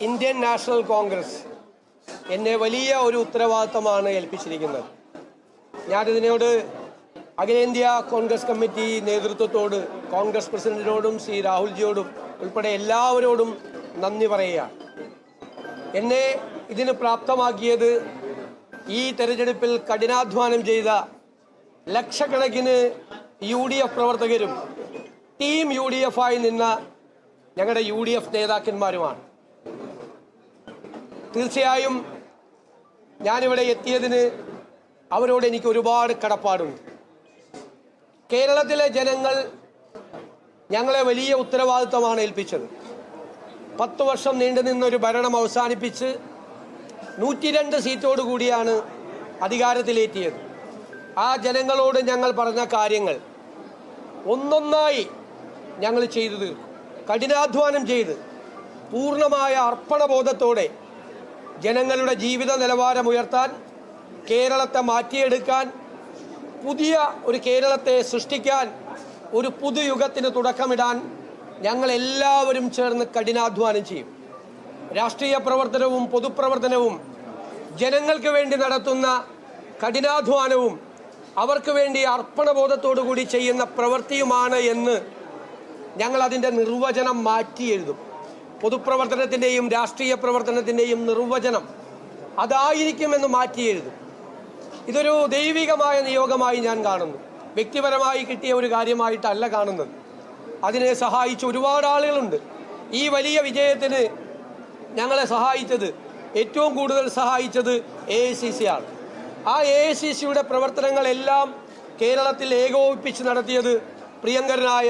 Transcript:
Indian national Congress എന്നെ വലിയ ഒരു ഉത്തരവാദിത്തമാണ് ഏൽപ്പിച്ചിരിക്കുന്നത്. ഞാനിതിനോട് അഖിലേന്ത്യാ കോൺഗ്രസ് കമ്മിറ്റി നേതൃത്വത്തോട്, കോൺഗ്രസ് പ്രസിഡന്റിനോടും ശ്രീ രാഹുൽജിയോടും ഉൾപ്പെടെ എല്ലാവരോടും നന്ദി പറയുകയാണ്. എന്നെ ഇതിന് പ്രാപ്തമാക്കിയത് ഈ തെരഞ്ഞെടുപ്പിൽ കഠിനാധ്വാനം ചെയ്ത ലക്ഷക്കണക്കിന് UDF പ്രവർത്തകരും ടീം UDF ആയി നിന്ന ഞങ്ങളുടെ UDF നേതാക്കന്മാരുമാണ്. തീർച്ചയായും ഞാനിവിടെ എത്തിയതിന് അവരോട് എനിക്ക് ഒരുപാട് കടപ്പാടുണ്ട്. കേരളത്തിലെ ജനങ്ങൾ ഞങ്ങളെ വലിയ ഉത്തരവാദിത്തമാണ് ഏൽപ്പിച്ചത്. 10 വർഷം നീണ്ടുനിന്നൊരു ഭരണം അവസാനിപ്പിച്ച് 102 സീറ്റോടുകൂടിയാണ് അധികാരത്തിലേറ്റിയത്. ആ ജനങ്ങളോട് ഞങ്ങൾ പറഞ്ഞ കാര്യങ്ങൾ ഒന്നൊന്നായി ഞങ്ങൾ ചെയ്തു തീർക്കും. കഠിനാധ്വാനം ചെയ്ത് പൂർണ്ണമായ അർപ്പണബോധത്തോടെ ജനങ്ങളുടെ ജീവിത നിലവാരം ഉയർത്താൻ, കേരളത്തെ മാറ്റിയെടുക്കാൻ, പുതിയ ഒരു കേരളത്തെ സൃഷ്ടിക്കാൻ, ഒരു പുതുയുഗത്തിന് തുടക്കമിടാൻ ഞങ്ങളെല്ലാവരും ചേർന്ന് കഠിനാധ്വാനം ചെയ്യും. രാഷ്ട്രീയ പ്രവർത്തനവും പൊതുപ്രവർത്തനവും ജനങ്ങൾക്ക് വേണ്ടി നടത്തുന്ന കഠിനാധ്വാനവും അവർക്ക് വേണ്ടി അർപ്പണബോധത്തോടുകൂടി ചെയ്യുന്ന പ്രവൃത്തിയുമാണ് എന്ന് ഞങ്ങൾ അതിൻ്റെ നിർവചനം മാറ്റി എഴുതും. പൊതുപ്രവർത്തനത്തിൻ്റെയും രാഷ്ട്രീയ പ്രവർത്തനത്തിൻ്റെയും നിർവചനം അതായിരിക്കുമെന്ന് മാറ്റി എഴുതും. ഇതൊരു ദൈവികമായ നിയോഗമായി ഞാൻ കാണുന്നു. വ്യക്തിപരമായി കിട്ടിയ ഒരു കാര്യമായിട്ടല്ല കാണുന്നത്. അതിനെ സഹായിച്ച ഒരുപാട് ആളുകളുണ്ട്. ഈ വലിയ വിജയത്തിന് ഞങ്ങളെ സഹായിച്ചത്, ഏറ്റവും കൂടുതൽ സഹായിച്ചത് AICC ആണ്. ആ AICCയുടെ പ്രവർത്തനങ്ങളെല്ലാം കേരളത്തിൽ ഏകോപിപ്പിച്ച് നടത്തിയത് പ്രിയങ്കരനായ